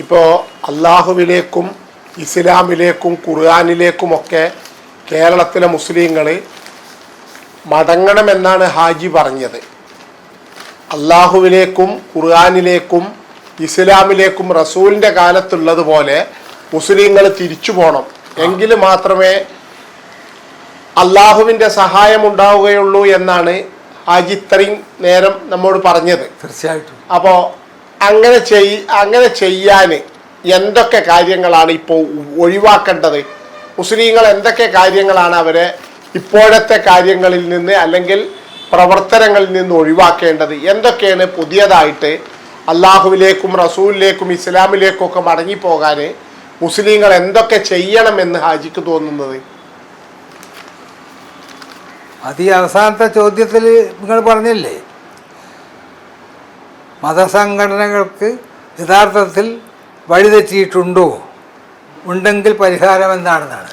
ഇപ്പോൾ അള്ളാഹുവിലേക്കും ഇസ്ലാമിലേക്കും ഖുർആനിലേക്കുമൊക്കെ കേരളത്തിലെ മുസ്ലിങ്ങൾ മടങ്ങണമെന്നാണ് ഹാജി പറഞ്ഞത്. അള്ളാഹുവിലേക്കും ഖുർആനിലേക്കും ഇസ്ലാമിലേക്കും റസൂലിൻ്റെ കാലത്തുള്ളതുപോലെ മുസ്ലിങ്ങൾ തിരിച്ചു പോകണം. എങ്കിൽ മാത്രമേ അള്ളാഹുവിൻ്റെ സഹായം ഉണ്ടാവുകയുള്ളൂ എന്നാണ് ഹാജി ഇത്രയും നേരം നമ്മോട് പറഞ്ഞത്. തീർച്ചയായിട്ടും. അപ്പോൾ അങ്ങനെ ചെയ്യാൻ എന്തൊക്കെ കാര്യങ്ങളാണ് ഇപ്പോൾ ഒഴിവാക്കേണ്ടത്? മുസ്ലിങ്ങൾ എന്തൊക്കെ കാര്യങ്ങളാണ് അവരെ ഇപ്പോഴത്തെ കാര്യങ്ങളിൽ നിന്ന് അല്ലെങ്കിൽ പ്രവർത്തനങ്ങളിൽ നിന്ന് ഒഴിവാക്കേണ്ടത്? എന്തൊക്കെയാണ് പുതിയതായിട്ട് അള്ളാഹുവിലേക്കും റസൂലിലേക്കും ഇസ്ലാമിലേക്കും ഒക്കെ മടങ്ങിപ്പോകാൻ മുസ്ലിങ്ങൾ എന്തൊക്കെ ചെയ്യണമെന്ന് ഹാജിക്ക് തോന്നുന്നത്? അത് ഈ അവസാനത്തെ ചോദ്യത്തിൽ നിങ്ങൾ പറഞ്ഞില്ലേ, മതസംഘടനകൾക്ക് യഥാർത്ഥത്തിൽ വഴിതെറ്റിയിട്ടുണ്ടോ, ഉണ്ടെങ്കിൽ പരിഹാരം എന്താണെന്നാണ്.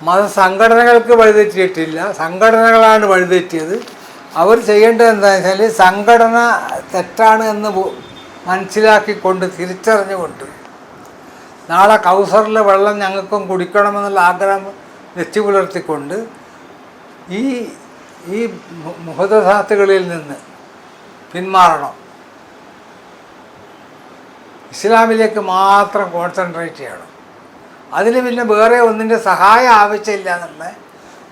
മതസംഘടനകൾക്ക് വഴിതെറ്റിയിട്ടില്ല, സംഘടനകളാണ് വഴിതെറ്റിയത്. അവർ ചെയ്യേണ്ടത് എന്താണെന്ന് വെച്ചാൽ സംഘടന തെറ്റാണ് എന്ന് മനസ്സിലാക്കിക്കൊണ്ട് തിരിച്ചറിഞ്ഞുകൊണ്ട് നാളെ കൗസറിലെ വെള്ളം ഞങ്ങൾക്കും കുടിക്കണമെന്നുള്ള ആഗ്രഹം വെച്ചു പുലർത്തിക്കൊണ്ട് ഈ മുഹദ്ദസാത്തുകളിൽ നിന്ന് പിന്മാറണം. ഇസ്ലാമിലേക്ക് മാത്രം കോൺസെൻട്രേറ്റ് ചെയ്യണം. അതിന് പിന്നെ വേറെ ഒന്നിൻ്റെ സഹായം ആവശ്യമില്ല എന്നുള്ള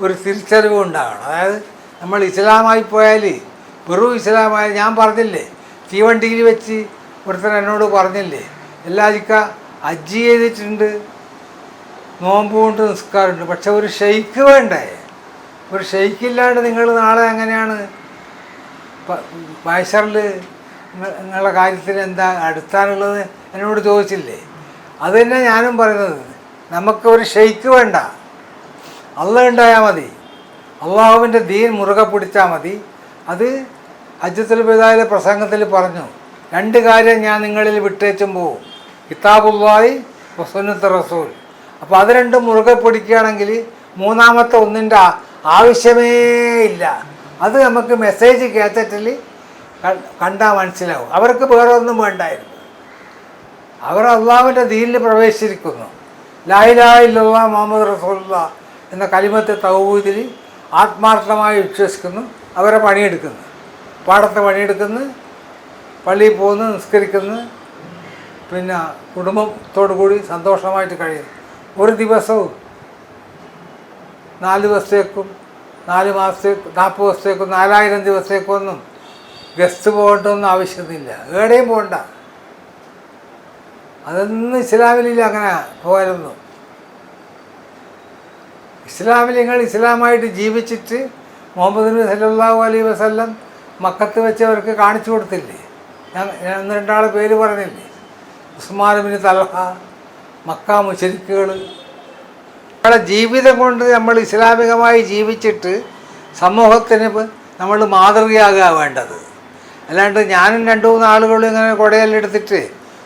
ഒരു തിരിച്ചറിവ് ഉണ്ടാകണം. അതായത് നമ്മൾ ഇസ്ലാമായി പോയാൽ വെറും ഇസ്ലാമായി, ഞാൻ പറഞ്ഞില്ലേ തീവണ്ടിയിൽ വെച്ച് ഒരുത്തൻ എന്നോട് പറഞ്ഞില്ലേ, എല്ലാജിക്ക ഹജ്ജ് ചെയ്തിട്ടുണ്ട്, നോമ്പ് കൊണ്ട് നിസ്കാരമുണ്ട്, പക്ഷെ ഒരു ഷെയ്ക്ക് വേണ്ടേ? ഒരു ഷെയ്ക്കില്ലാണ്ട് നിങ്ങൾ നാളെ എങ്ങനെയാണ് മഹ്ശറിൽ നിങ്ങളുടെ കാര്യത്തിൽ എന്താ അടുത്താനുള്ളത് എന്നോട് ചോദിച്ചില്ലേ? അത് തന്നെ ഞാനും പറയുന്നത്. നമുക്ക് ഒരു ഷെയ്ക്ക് വേണ്ട, അള്ളാഹ് ഉണ്ടായാൽ മതി, അള്ളാഹുവിൻ്റെ ദീൻ മുറുകെ പിടിച്ചാൽ മതി. അത് ഹജ്ജത്തുൽ വിദായിലെ പ്രസംഗത്തിൽ പറഞ്ഞു, രണ്ട് കാര്യം ഞാൻ നിങ്ങളിൽ വിട്ടേച്ചും പോവും, കിതാബുല്ലാഹി വസുന്നത്ത് റസൂൽ. അപ്പോൾ അത് രണ്ടും മുറുകെ പിടിക്കുകയാണെങ്കിൽ മൂന്നാമത്തെ ഒന്നിൻ്റെ ആവശ്യമേ ഇല്ല. അത് നമുക്ക് മെസ്സേജ് കേസറ്റിൽ കണ്ടാൽ മനസ്സിലാവും. അവർക്ക് വേറെ ഒന്നും വേണ്ടായിരുന്നു. അവർ അള്ളാഹുവിൻ്റെ ദീനിൽ പ്രവേശിച്ചിരിക്കുന്നു. ലാ ഇലാഹ ഇല്ലല്ലാഹ് മുഹമ്മദ് റസൂലുള്ളാഹ് എന്ന കലിമത്തെ തൗഹീദിൽ ആത്മാർത്ഥമായി വിശ്വസിക്കുന്നു. അവരെ പണിയെടുക്കുന്നു, പാടത്ത് പണിയെടുക്കുന്നു, പള്ളിയിൽ പോകുന്നു, നിസ്കരിക്കുന്നു, പിന്നെ കുടുംബത്തോടു കൂടി സന്തോഷമായിട്ട് കഴിയുന്നു. ഒരു ദിവസവും 4 ദിവസത്തേക്കും 4 മാസത്തേക്കും 40 ദിവസത്തേക്കും 4000 ദിവസത്തേക്കൊന്നും ഗസ്റ്റ് പോകേണ്ടതൊന്നും ആവശ്യമൊന്നുമില്ല, എവിടെയും പോകണ്ട. അതൊന്നും ഇസ്ലാമിലില്ല. അങ്ങനെ പോകാനൊന്നും ഇസ്ലാമിൽ നിങ്ങൾ ഇസ്ലാമായിട്ട് ജീവിച്ചിട്ട് മുഹമ്മദ് നബി സല്ലല്ലാഹു അലൈഹി വസല്ലം മക്കത്ത് വെച്ചവർക്ക് കാണിച്ചു കൊടുത്തില്ലേ? ഞാൻ 1-2 പേര് പറഞ്ഞില്ലേ? ഉസ്മാൻ ഇബ്നു തൽഹ, മക്ക മുശ്രിക്കുകൾ. നമ്മുടെ ജീവിതം കൊണ്ട് നമ്മൾ ഇസ്ലാമികമായി ജീവിച്ചിട്ട് സമൂഹത്തിന് നമ്മൾ മാതൃകയാകുക വേണ്ടത്. അല്ലാണ്ട് ഞാനും 2-3 ആളുകളും ഇങ്ങനെ കുടയെല്ലാം എടുത്തിട്ട്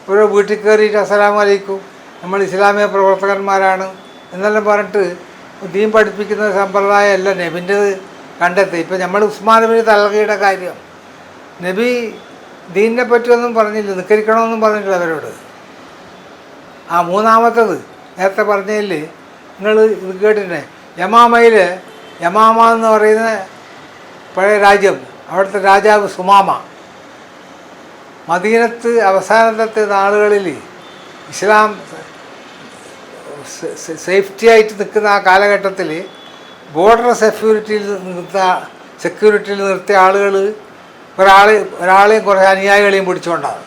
ഓരോ വീട്ടിൽ കയറിയിട്ട് അസ്സലാമു അലൈക്കും നമ്മൾ ഇസ്ലാമിക പ്രവർത്തകന്മാരാണ് എന്നെല്ലാം പറഞ്ഞിട്ട് ദീൻ പഠിപ്പിക്കുന്ന സമ്പ്രദായം അല്ല നബിൻ്റെത് കണ്ടെത്തി. ഇപ്പം നമ്മൾ ഉസ്മാൻ ഇബ്നു തൽഹയുടെ കാര്യം, നബി ദീനിനെ പറ്റിയൊന്നും പറഞ്ഞില്ല, നിസ്കരിക്കണമെന്നും പറഞ്ഞിട്ടില്ല അവരോട്. മൂന്നാമത്തത് നേരത്തെ പറഞ്ഞതില്ലേ, നിങ്ങൾ ഇത് കേട്ടില്ലേ, യമാമയിൽ യമാമ എന്ന് പറയുന്ന പഴയ രാജ്യം, അവിടുത്തെ രാജാവ് സുമാമ മദീനത്ത് അവസാനത്തെ നാളുകളിൽ ഇസ്ലാം സേഫ്റ്റി ആയിട്ട് നിൽക്കുന്ന ആ കാലഘട്ടത്തിൽ ബോർഡർ സെക്യൂരിറ്റിയിൽ നിർത്തിയ ആളുകൾ ഒരാളെയും കുറേ അനുയായികളെയും പിടിച്ചുകൊണ്ടാണ്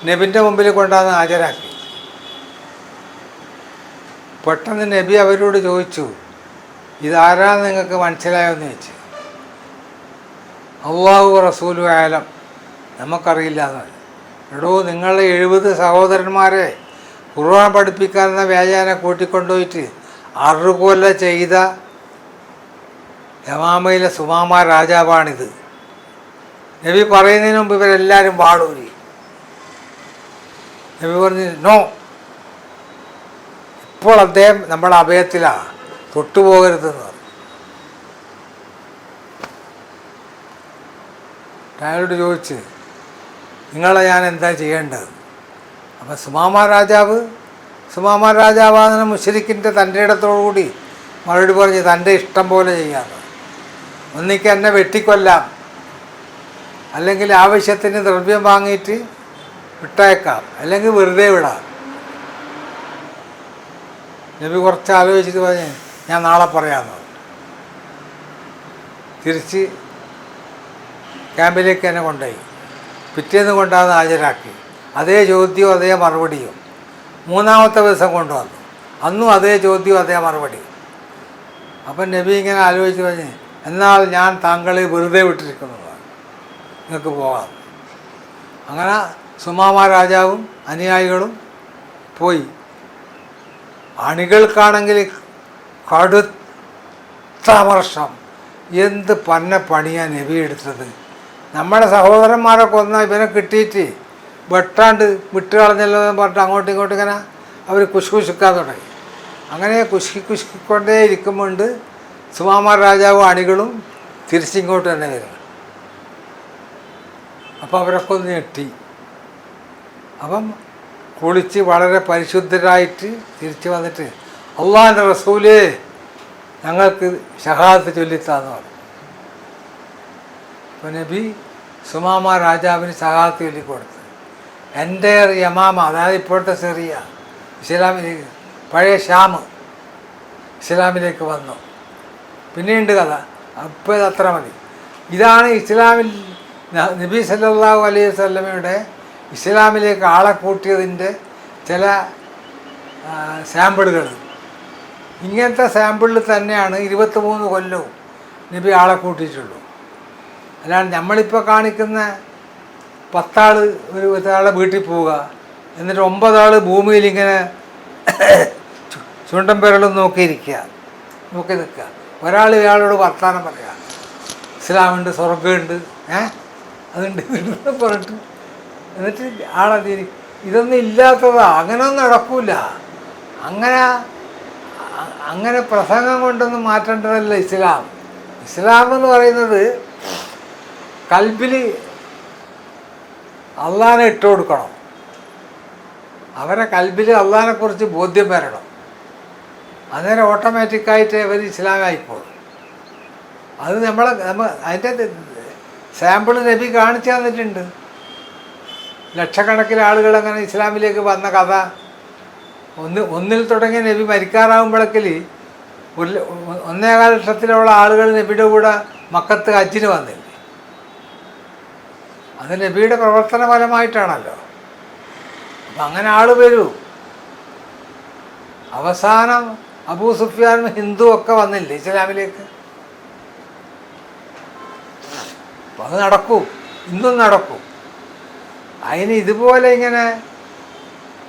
നബിൻ്റെ മുമ്പിൽ കൊണ്ടാന്ന് ഹാജരാക്കി. പെട്ടെന്ന് നബി അവരോട് ചോദിച്ചു, ഇതാരാന്ന് നിങ്ങൾക്ക് മനസ്സിലായോന്ന് ചോദിച്ചു. അല്ലാഹു റസൂലു ആലം, നമുക്കറിയില്ല എന്ന്. എടോ, നിങ്ങളുടെ 70 സഹോദരന്മാരെ ഖുർആൻ പഠിപ്പിക്കാനെന്ന വ്യാജാനെ കൂട്ടിക്കൊണ്ടുപോയിട്ട് 6 കൊല്ലം ചെയ്ത യമാമയിലെ സുമാമ രാജാവാണിത്. നബി പറയുന്നതിന് മുമ്പ് ഇവരെല്ലാവരും വാളൂരി. നബി പറഞ്ഞു, നോ, ഇപ്പോൾ അദ്ദേഹം നമ്മുടെ അഭയത്തിലാണ്, തൊട്ടുപോകരുതെന്ന് പറഞ്ഞു. അയാളോട് ചോദിച്ച്, നിങ്ങളെ ഞാൻ എന്താ ചെയ്യേണ്ടത്? അപ്പം സുമാമ രാജാവാകുന്ന മുശ്രിക്കിൻ്റെ തൻ്റെ ഇടത്തോടുകൂടി മറുപടി പറഞ്ഞ് തൻ്റെ ഇഷ്ടം പോലെ ചെയ്യാറ്. ഒന്നിക്ക് എന്നെ വെട്ടിക്കൊല്ലാം, അല്ലെങ്കിൽ ആവശ്യത്തിന് ദ്രവ്യം വാങ്ങിയിട്ട് വിട്ടയക്കാം, അല്ലെങ്കിൽ വെറുതെ വിടാം. നബി കുറച്ച് ആലോചിച്ചിട്ട് പറഞ്ഞ് ഞാൻ നാളെ പറയാമെന്ന്. തിരിച്ച് ക്യാമ്പിലേക്ക് എന്നെ കൊണ്ടുപോയി. പിറ്റേന്ന് കൊണ്ടുവന്ന് ഹാജരാക്കി. അതേ ചോദ്യവും അതേ മറുപടിയും. മൂന്നാമത്തെ ദിവസം കൊണ്ടുവന്നു. അന്നും അതേ ചോദ്യവും അതേ മറുപടിയും. അപ്പം നബി ഇങ്ങനെ ആലോചിച്ച് പറഞ്ഞ് എന്നാൽ ഞാൻ താങ്കളെ വെറുതെ വിട്ടിരിക്കുന്നതാണ്, നിങ്ങൾക്ക് പോകാം. അങ്ങനെ സുമാമ രാജാവും അനുയായികളും പോയി. അണികൾക്കാണെങ്കിൽ കടുത്ത അമർഷം. എന്ത് പണിയാണ് നബി എടുത്തത്. നമ്മുടെ സഹോദരന്മാരെ കൊന്ന ഇവനെ കിട്ടിയിട്ട് വെട്ടാണ്ട് വിട്ട് കളഞ്ഞല്ലോ എന്ന് പറഞ്ഞിട്ട് അങ്ങോട്ടും ഇങ്ങോട്ടും ഇങ്ങനെ അവർ കുശുക്കാൻ തുടങ്ങി. അങ്ങനെ കുശുക്കൊണ്ടേ ഇരിക്കുമ്പോണ്ട് സുമാമ രാജാവും അണികളും തിരിച്ചിങ്ങോട്ട് തന്നെ വരും. അപ്പോൾ അവരൊക്കെ ഒന്ന് ഞെട്ടി. അപ്പം കുളിച്ച് വളരെ പരിശുദ്ധരായിട്ട് തിരിച്ച് വന്നിട്ട് അള്ളാഹിൻ്റെ റസൂലേ ഞങ്ങൾക്ക് ഷഹാദത്ത് ചൊല്ലിത്താന്ന് പറഞ്ഞു. അപ്പോൾ നബി സുമാമ രാജാവിന് ഷഹാദത്ത് ചൊല്ലിക്കൊടുത്ത്. എൻ്റെ യമാമ, അതായത് ഇപ്പോഴത്തെ സിറിയ, ഇസ്ലാമിലേക്ക്, പഴയ ഷാം ഇസ്ലാമിലേക്ക് വന്നു. പിന്നെയുണ്ട് കഥ, അപ്പോൾ അത്ര മതി. ഇതാണ് ഇസ്ലാമിൽ നബി സല്ലല്ലാഹു അലൈഹി വസല്ലമയുടെ ഇസ്ലാമിലേക്ക് ആളെ കൂട്ടിയതിൻ്റെ ചില സാമ്പിളുകൾ. ഇങ്ങനത്തെ സാമ്പിളിൽ തന്നെയാണ് 23 കൊല്ലവും നബി ആളെ കൂട്ടിയിട്ടുള്ളൂ. അല്ലാണ്ട് നമ്മളിപ്പോൾ കാണിക്കുന്ന 10 ആൾ ഒരാളെ വീട്ടിൽ പോവുക, എന്നിട്ട് 9 ആൾ ഭൂമിയിൽ ഇങ്ങനെ ചുണ്ടൻ പേരളും നോക്കി നിൽക്കുക. ഒരാൾ ഇയാളോട് വർത്തമാനം പറയുക, ഇസ്ലാമുണ്ട്, സ്വർഗമുണ്ട്, അതുണ്ട് ഇതെന്ന് പറഞ്ഞിട്ട്, എന്നിട്ട് ആളതിന് ഇതൊന്നും ഇല്ലാത്തതാ, അങ്ങനെയൊന്നും നടക്കൂല. അങ്ങനെ പ്രസംഗം കൊണ്ടൊന്നും മാറ്റേണ്ടതല്ല ഇസ്ലാം. ഇസ്ലാം എന്ന് പറയുന്നത് കൽബിൽ അള്ളാഹിനെ ഇട്ട് കൊടുക്കണം. അവരെ കൽബിൽ അള്ളാഹിനെക്കുറിച്ച് ബോധ്യം വരണം. അന്നേരം ഓട്ടോമാറ്റിക്കായിട്ട് അവർ ഇസ്ലാമായിപ്പോഴും. അത് അതിൻ്റെ സാമ്പിൾ നബി കാണിച്ചു തന്നിട്ടുണ്ട്. ലക്ഷക്കണക്കിന് ആളുകൾ അങ്ങനെ ഇസ്ലാമിലേക്ക് വന്ന കഥ. ഒന്നിൽ തുടങ്ങിയ നബി മരിക്കാറാകുമ്പോഴേക്കിൽ 1.25 ലക്ഷത്തിലുള്ള ആളുകൾ നബിയുടെ കൂടെ മക്കത്ത് ഹജ്ജിന് വന്നില്ലേ. അത് നബിയുടെ പ്രവർത്തന ഫലമായിട്ടാണല്ലോ. അപ്പം അങ്ങനെ ആൾ വരൂ. അവസാനം അബൂ സുഫിയാനും ഹിന്ദു ഒക്കെ വന്നില്ലേ ഇസ്ലാമിലേക്ക്. അപ്പം അത് നടക്കും, ഇന്നും നടക്കും. അതിന് ഇതുപോലെ ഇങ്ങനെ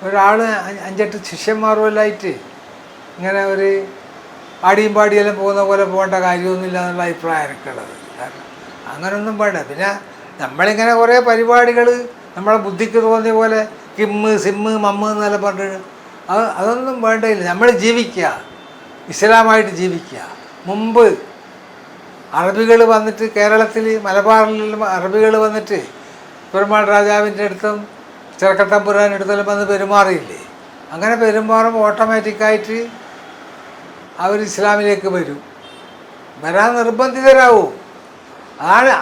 ഒരാൾ 5-8 ശിഷ്യന്മാരുമെല്ലാമായിട്ട് ഇങ്ങനെ ഒരു ആടിയും പാടിയെല്ലാം പോകുന്ന പോലെ പോകേണ്ട കാര്യമൊന്നുമില്ല എന്നുള്ള അഭിപ്രായം എനിക്കുള്ളത്. കാരണം അങ്ങനൊന്നും വേണ്ട. പിന്നെ നമ്മളിങ്ങനെ കുറേ പരിപാടികൾ നമ്മളെ ബുദ്ധിക്ക് തോന്നിയ പോലെ കിമ്മ് സിമ്മ് മമ്മ് എന്നെല്ലാം പറഞ്ഞിട്ട് അതൊന്നും വേണ്ടയില്ല. നമ്മൾ ജീവിക്കുക, ഇസ്ലാമായിട്ട് ജീവിക്കുക. മുമ്പ് അറബികൾ വന്നിട്ട് കേരളത്തിൽ മലബാറിലെല്ലാം അറബികൾ വന്നിട്ട് പെരുമാൾ രാജാവിൻ്റെ അടുത്തും ചെറുക്കത്തമ്പുരാൻ്റെ അടുത്തെല്ലാം വന്ന് പെരുമാറിയില്ലേ. അങ്ങനെ പെരുമാറുമ്പോൾ ഓട്ടോമാറ്റിക്കായിട്ട് അവർ ഇസ്ലാമിലേക്ക് വരും. വരാൻ നിർബന്ധിതരാവും.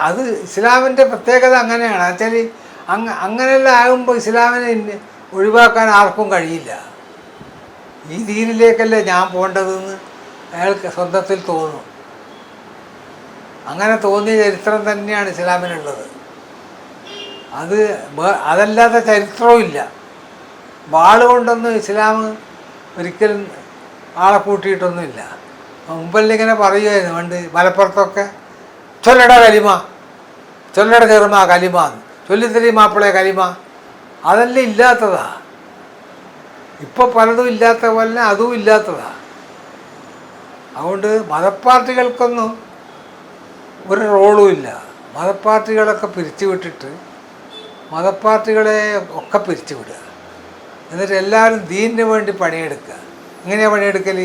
അത് ഇസ്ലാമിൻ്റെ പ്രത്യേകത അങ്ങനെയാണ്. വെച്ചാൽ അങ്ങനെയെല്ലാം ആകുമ്പോൾ ഇസ്ലാമിനെ ഒഴിവാക്കാൻ ആർക്കും കഴിയില്ല. ഈ ദീനിലേക്കല്ലേ ഞാൻ പോകേണ്ടതെന്ന് അയാൾക്ക് സ്വന്തത്തിൽ തോന്നും. അങ്ങനെ തോന്നിയ ചരിത്രം തന്നെയാണ് ഇസ്ലാമിനുള്ളത്. അതല്ലാത്ത ചരിത്രവും ഇല്ല. വാളുകൊണ്ടൊന്നും ഇസ്ലാം ഒരിക്കലും ആളെ കൂട്ടിയിട്ടൊന്നുമില്ല. മുമ്പല്ലിങ്ങനെ പറയുമായിരുന്നു പണ്ട് മലപ്പുറത്തൊക്കെ, ചൊല്ലട കലിമ, ചൊല്ലട ചെറുമ കലിമ, ചൊല്ലിത്തരി മാപ്പിളെ കലിമ. അതെല്ലാം ഇല്ലാത്തതാ. ഇപ്പോൾ പലതും ഇല്ലാത്ത പോലെ അതും ഇല്ലാത്തതാ. അതുകൊണ്ട് മതപ്പാർട്ടികൾക്കൊന്നും ഒരു റോളും ഇല്ല. മതപ്പാർട്ടികളൊക്കെ പിരിച്ചു വിട്ടിട്ട് മതപ്പാർട്ടികളെ ഒക്കെ പിരിച്ചു വിടുക. എന്നിട്ട് എല്ലാവരും ദീനിന് വേണ്ടി പണിയെടുക്കുക. എങ്ങനെയാണ് പണിയെടുക്കൽ?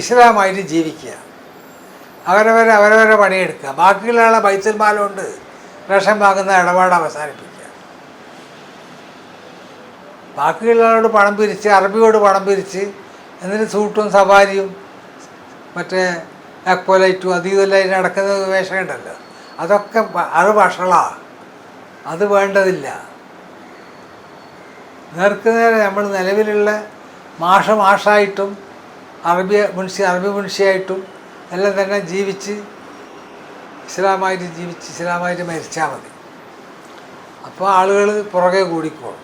ഇസ്ലാമായിട്ട് ജീവിക്കുക. അവരവരെ പണിയെടുക്കുക. ബാക്കിയുള്ള ആളെ ബൈത്തുൽ മാൽ കൊണ്ട് റേഷൻ വാങ്ങുന്ന ഇടപാട് അവസാനിപ്പിക്കുക. ബാക്കിയുള്ളവരോട് പണം പിരിച്ച്, അറബിയോട് പണം പിരിച്ച്, എന്നിട്ട് സൂട്ടും സവാരിയും മറ്റേ അക്വലൈറ്റും ഇതെല്ലാം നടക്കുന്ന വേഷമുണ്ടല്ലോ, അതൊക്കെ അത് വഷളാണ്. അത് വേണ്ടതില്ല. നേർക്കുനേരെ നമ്മൾ നിലവിലുള്ള മാഷായിട്ടും അറബി മുൻഷിയായിട്ടും എല്ലാം തന്നെ ജീവിച്ച് ഇസ്ലാമായിട്ട് മരിച്ചാൽ മതി. അപ്പോൾ ആളുകൾ പുറകെ കൂടിക്കോളും.